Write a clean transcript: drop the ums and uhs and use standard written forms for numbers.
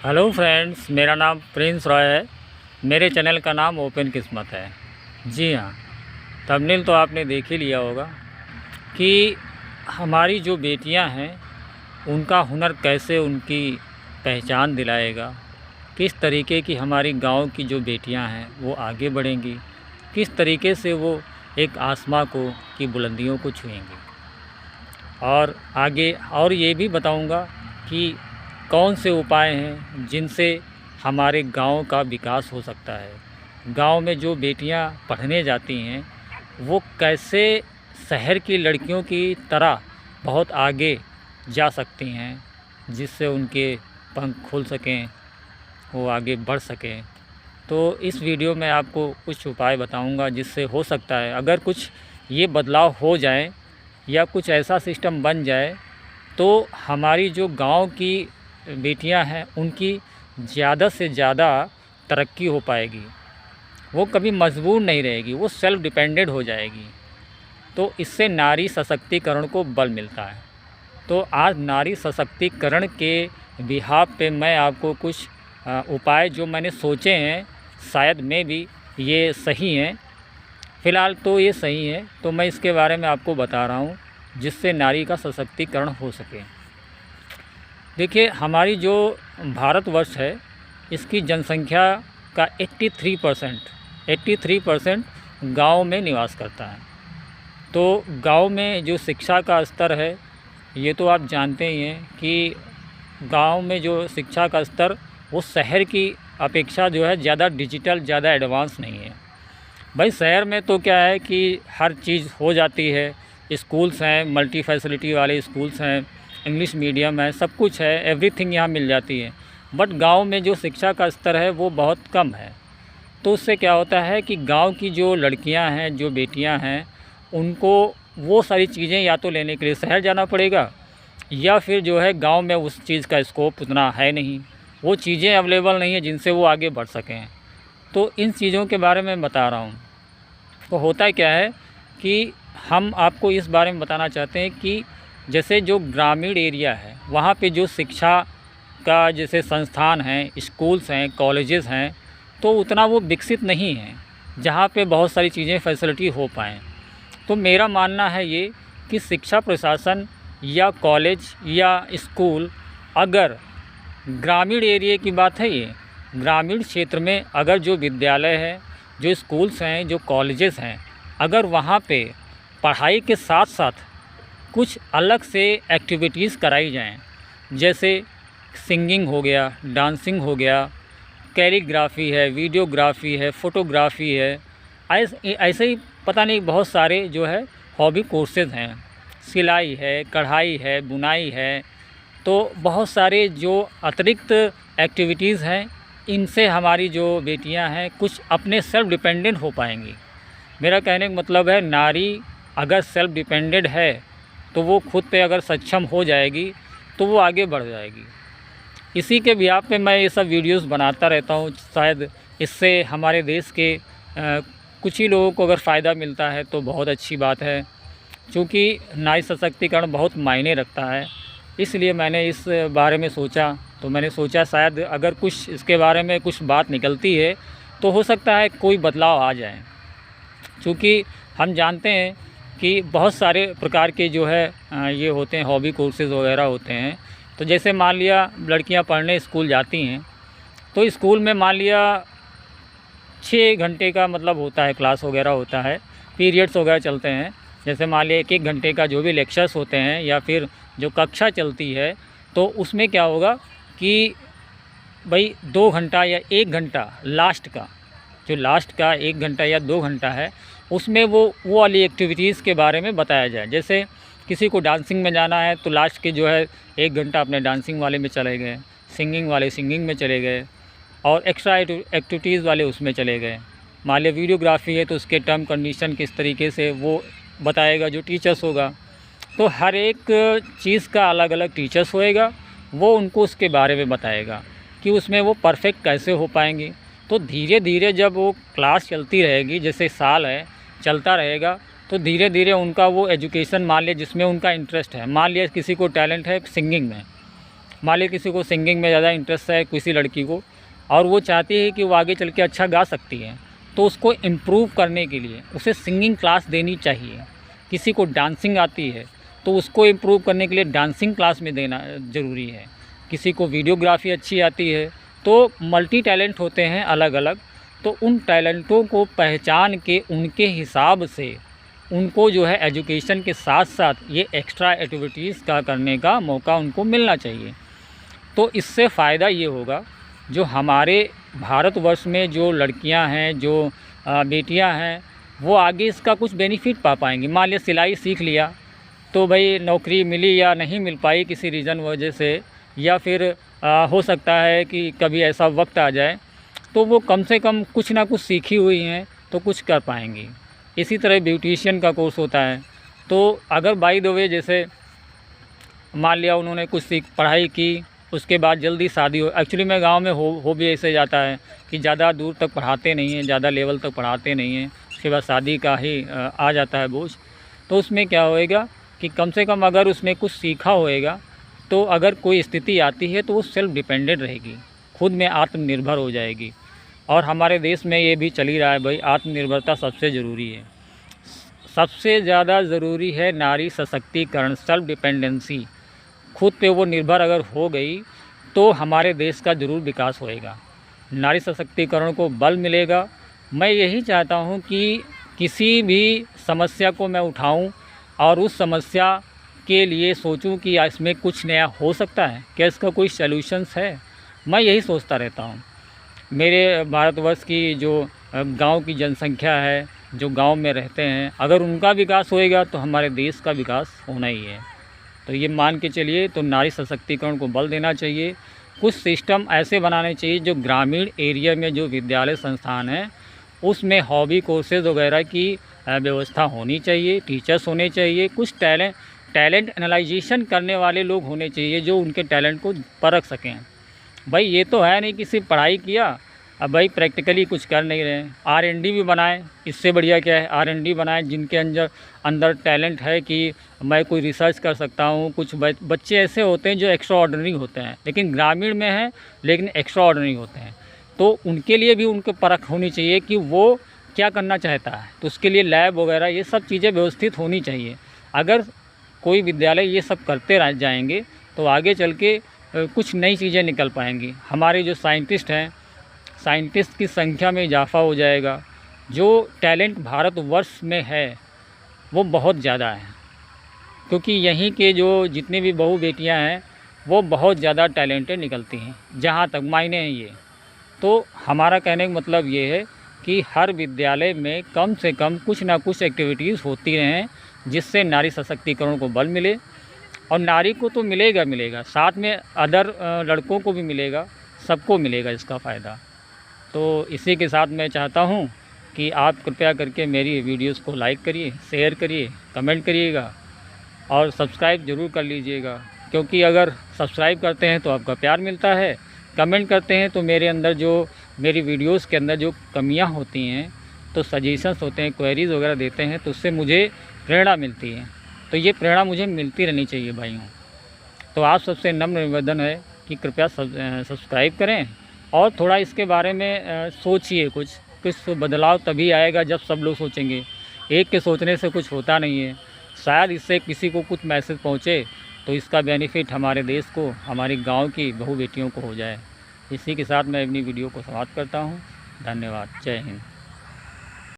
Hello friends, मेरा नाम prince Roy है। मेरे चैनल का नाम ओपन किस्मत है। जी हाँ, थंबनेल तो आपने देख ही लिया होगा कि हमारी जो बेटियां हैं उनका हुनर कैसे उनकी पहचान दिलाएगा, किस तरीके की हमारी गांव की जो बेटियां हैं वो आगे बढ़ेंगी, किस तरीके से वो एक आसमां को की बुलंदियों को छुएंगी। और आगे और ये भी बताऊंगा कि कौन से उपाय हैं जिनसे हमारे गांव का विकास हो सकता है। गांव में जो बेटियां पढ़ने जाती हैं वो कैसे शहर की लड़कियों की तरह बहुत आगे जा सकती हैं, जिससे उनके पंख खुल सकें, वो आगे बढ़ सकें। तो इस वीडियो में आपको कुछ उपाय बताऊंगा जिससे हो सकता है अगर कुछ ये बदलाव हो जाए या कुछ ऐसा सिस्टम बन जाए तो हमारी जो गांव की बेटियां हैं उनकी ज़्यादा से ज़्यादा तरक्की हो पाएगी। वो कभी मजबूर नहीं रहेगी, वो सेल्फ डिपेंडेंट हो जाएगी। तो इससे नारी सशक्तिकरण को बल मिलता है। तो आज नारी सशक्तिकरण के बिहाफ पे मैं आपको कुछ उपाय जो मैंने सोचे हैं, शायद में भी ये सही हैं, फ़िलहाल तो ये सही है, तो मैं इसके बारे में आपको बता रहा हूँ जिससे नारी का सशक्तिकरण हो सके। देखिए, हमारी जो भारतवर्ष है इसकी जनसंख्या का 83% गाँव में निवास करता है। तो गांव में जो शिक्षा का स्तर है ये तो आप जानते ही हैं कि गांव में जो शिक्षा का स्तर वो शहर की अपेक्षा जो है ज़्यादा डिजिटल, ज़्यादा एडवांस नहीं है। भाई शहर में तो क्या है कि हर चीज़ हो जाती है, स्कूल्स हैं, मल्टी फैसिलिटी वाले स्कूल्स हैं, इंग्लिश मीडियम है, सब कुछ है, एवरीथिंग यहाँ मिल जाती है। बट गांव में जो शिक्षा का स्तर है वो बहुत कम है। तो उससे क्या होता है कि गांव की जो लड़कियां हैं, जो बेटियां हैं, उनको वो सारी चीज़ें या तो लेने के लिए शहर जाना पड़ेगा या फिर जो है गांव में उस चीज़ का स्कोप उतना है नहीं, वो चीज़ें अवेलेबल नहीं है जिनसे वो आगे बढ़ सकें। तो इन चीज़ों के बारे में बता रहा हूँ। तो होता क्या है कि हम आपको इस बारे में बताना चाहते हैं कि जैसे जो ग्रामीण एरिया है वहाँ पे जो शिक्षा का जैसे संस्थान हैं, स्कूल्स हैं, कॉलेजेस हैं, तो उतना वो विकसित नहीं है जहाँ पे बहुत सारी चीज़ें फैसिलिटी हो पाएँ। तो मेरा मानना है ये कि शिक्षा प्रशासन या कॉलेज या स्कूल, अगर ग्रामीण एरिया की बात है, ये ग्रामीण क्षेत्र में अगर जो विद्यालय है, जो स्कूल्स हैं, जो कॉलेजेस हैं, अगर वहाँ पे पढ़ाई के साथ साथ कुछ अलग से एक्टिविटीज़ कराई जाएं, जैसे सिंगिंग हो गया, डांसिंग हो गया, कैलीग्राफी है, वीडियोग्राफी है, फ़ोटोग्राफी है, ऐसे ही पता नहीं बहुत सारे जो है हॉबी कोर्सेज़ हैं, सिलाई है, कढ़ाई है, बुनाई है। तो बहुत सारे जो अतिरिक्त एक्टिविटीज़ हैं, इनसे हमारी जो बेटियां हैं कुछ अपने सेल्फ डिपेंडेंट हो पाएंगी। मेरा कहने का मतलब है नारी अगर सेल्फ डिपेंडेंट है तो वो खुद पे अगर सक्षम हो जाएगी तो वो आगे बढ़ जाएगी। इसी के बिहाफ पे मैं ये सब वीडियोस बनाता रहता हूँ। शायद इससे हमारे देश के कुछ ही लोगों को अगर फ़ायदा मिलता है तो बहुत अच्छी बात है, क्योंकि नारी सशक्तिकरण बहुत मायने रखता है। इसलिए मैंने इस बारे में सोचा, तो मैंने सोचा शायद अगर कुछ इसके बारे में कुछ बात निकलती है तो हो सकता है कोई बदलाव आ जाए। क्योंकि हम जानते हैं कि बहुत सारे प्रकार के जो है ये होते हैं, हॉबी कोर्सेज़ वगैरह होते हैं। तो जैसे मान लिया लड़कियां पढ़ने स्कूल जाती हैं, तो स्कूल में मान लिया 6 घंटे का मतलब होता है, क्लास वगैरह होता है, पीरियड्स वगैरह चलते हैं। जैसे मान लिया 1-1 घंटे का जो भी लेक्चर्स होते हैं या फिर जो कक्षा चलती है, तो उसमें क्या होगा कि भाई 2 घंटा या 1 घंटा लास्ट का, जो लास्ट का 1 घंटा या 2 घंटा है, उसमें वो वाली एक्टिविटीज़ के बारे में बताया जाए। जैसे किसी को डांसिंग में जाना है तो लास्ट के जो है 1 घंटा अपने डांसिंग वाले में चले गए, सिंगिंग वाले सिंगिंग में चले गए, और एक्स्ट्रा एक्टिविटीज़ वाले उसमें चले गए। मान लिया वीडियोग्राफी है तो उसके टर्म कंडीशन किस तरीके से वो बताएगा जो टीचर्स होगा। तो हर एक चीज़ का अलग अलग टीचर्स होएगा, वो उनको उसके बारे में बताएगा कि उसमें वो परफेक्ट कैसे हो पाएंगी। तो धीरे धीरे जब वो क्लास चलती रहेगी, जैसे साल है चलता रहेगा, तो धीरे धीरे उनका वो एजुकेशन, मान लिया जिसमें उनका इंटरेस्ट है, मान लिया किसी को टैलेंट है सिंगिंग में, मान लीजिए किसी को सिंगिंग में ज़्यादा इंटरेस्ट है किसी लड़की को, और वो चाहती है कि वो आगे चल के अच्छा गा सकती है, तो उसको इम्प्रूव करने के लिए उसे सिंगिंग क्लास देनी चाहिए। किसी को डांसिंग आती है तो उसको इम्प्रूव करने के लिए डांसिंग क्लास में देना ज़रूरी है। किसी को वीडियोग्राफी अच्छी आती है, तो मल्टी टैलेंट होते हैं अलग अलग, तो उन टैलेंटों को पहचान के उनके हिसाब से उनको जो है एजुकेशन के साथ साथ ये एक्स्ट्रा एक्टिविटीज़ का करने का मौका उनको मिलना चाहिए। तो इससे फ़ायदा ये होगा, जो हमारे भारतवर्ष में जो लड़कियां हैं, जो बेटियां हैं, वो आगे इसका कुछ बेनिफिट पा पाएंगी। मान लिया सिलाई सीख लिया तो भाई नौकरी मिली या नहीं मिल पाई किसी रीज़न वजह से, या फिर हो सकता है कि कभी ऐसा वक्त आ जाए, तो वो कम से कम कुछ ना कुछ सीखी हुई हैं तो कुछ कर पाएंगी। इसी तरह ब्यूटिशियन का कोर्स होता है, तो अगर बाय द वे जैसे मान लिया उन्होंने कुछ पढ़ाई की, उसके बाद जल्दी शादी हो, एक्चुअली में गांव में हो भी ऐसे जाता है कि ज़्यादा दूर तक पढ़ाते नहीं हैं, ज़्यादा लेवल तक पढ़ाते नहीं हैं, उसके बाद शादी का ही आ जाता है बोझ। तो उसमें क्या होएगा कि कम से कम अगर उसने कुछ सीखा होएगा, तो अगर कोई स्थिति आती है तो वो सेल्फ डिपेंडेंट रहेगी, खुद में आत्मनिर्भर हो जाएगी। और हमारे देश में ये भी चल ही रहा है भाई, आत्मनिर्भरता सबसे ज़रूरी है, सबसे ज़्यादा ज़रूरी है नारी सशक्तिकरण, सेल्फ डिपेंडेंसी। खुद पे वो निर्भर अगर हो गई तो हमारे देश का ज़रूर विकास होएगा, नारी सशक्तिकरण को बल मिलेगा। मैं यही चाहता हूँ कि किसी भी समस्या को मैं उठाऊँ और उस समस्या के लिए सोचूं कि इसमें कुछ नया हो सकता है, क्या इसका कोई सॉल्यूशंस है। मैं यही सोचता रहता हूँ। मेरे भारतवर्ष की जो गांव की जनसंख्या है, जो गांव में रहते हैं, अगर उनका विकास होएगा तो हमारे देश का विकास होना ही है। तो ये मान के चलिए, तो नारी सशक्तिकरण को बल देना चाहिए। कुछ सिस्टम ऐसे बनाने चाहिए जो ग्रामीण एरिया में जो विद्यालय संस्थान हैं उसमें हॉबी कोर्सेज़ वगैरह की व्यवस्था होनी चाहिए, टीचर्स होने चाहिए, कुछ टैलेंट एनालाइजेशन करने वाले लोग होने चाहिए जो उनके टैलेंट को परख सकें। भाई ये तो है नहीं कि सिर्फ पढ़ाई किया, अब भाई प्रैक्टिकली कुछ कर नहीं रहे हैं। R&D भी बनाएं, इससे बढ़िया क्या है, R&D बनाएं जिनके अंदर टैलेंट है कि मैं कोई रिसर्च कर सकता हूँ। कुछ बच्चे ऐसे होते हैं जो एक्स्ट्रा ऑर्डिनरी होते हैं, लेकिन ग्रामीण में हैं लेकिन एक्स्ट्रा ऑर्डिनरी होते हैं, तो उनके लिए भी उनको परख होनी चाहिए कि वो क्या करना चाहता है। तो उसके लिए लैब वगैरह ये सब चीज़ें व्यवस्थित होनी चाहिए। अगर कोई विद्यालय ये सब करते रह जाएंगे तो आगे चल के कुछ नई चीज़ें निकल पाएंगी। हमारे जो साइंटिस्ट हैं, साइंटिस्ट की संख्या में इजाफ़ा हो जाएगा। जो टैलेंट भारतवर्ष में है वो बहुत ज़्यादा है, क्योंकि यहीं के जो जितनी भी बहू बेटियां हैं वो बहुत ज़्यादा टैलेंटेड निकलती हैं, जहाँ तक मायने हैं ये। तो हमारा कहने का मतलब ये है कि हर विद्यालय में कम से कम कुछ ना कुछ एक्टिविटीज़ होती रहें जिससे नारी सशक्तिकरण को बल मिले। और नारी को तो मिलेगा, साथ में अदर लड़कों को भी मिलेगा, सबको मिलेगा इसका फ़ायदा। तो इसी के साथ मैं चाहता हूँ कि आप कृपया करके मेरी वीडियोस को लाइक करिए, शेयर करिए, कमेंट करिएगा और सब्सक्राइब ज़रूर कर लीजिएगा, क्योंकि अगर सब्सक्राइब करते हैं तो आपका प्यार मिलता है, कमेंट करते हैं तो मेरे अंदर जो मेरी वीडियोस के अंदर जो कमियां होती हैं, तो सजेशंस होते हैं, क्वेरीज़ वगैरह देते हैं, तो उससे मुझे प्रेरणा मिलती है। तो ये प्रेरणा मुझे मिलती रहनी चाहिए भाइयों। तो आप सबसे नम्र निवेदन है कि कृपया सब्सक्राइब करें और थोड़ा इसके बारे में सोचिए। कुछ बदलाव तभी आएगा जब सब लोग सोचेंगे, एक के सोचने से कुछ होता नहीं है। शायद इससे किसी को कुछ मैसेज पहुँचे तो इसका बेनिफिट हमारे देश को, हमारे गांव की बहू बेटियों को हो जाए। इसी के साथ मैं अपनी वीडियो को समाप्त करता हूँ। धन्यवाद। जय हिंद।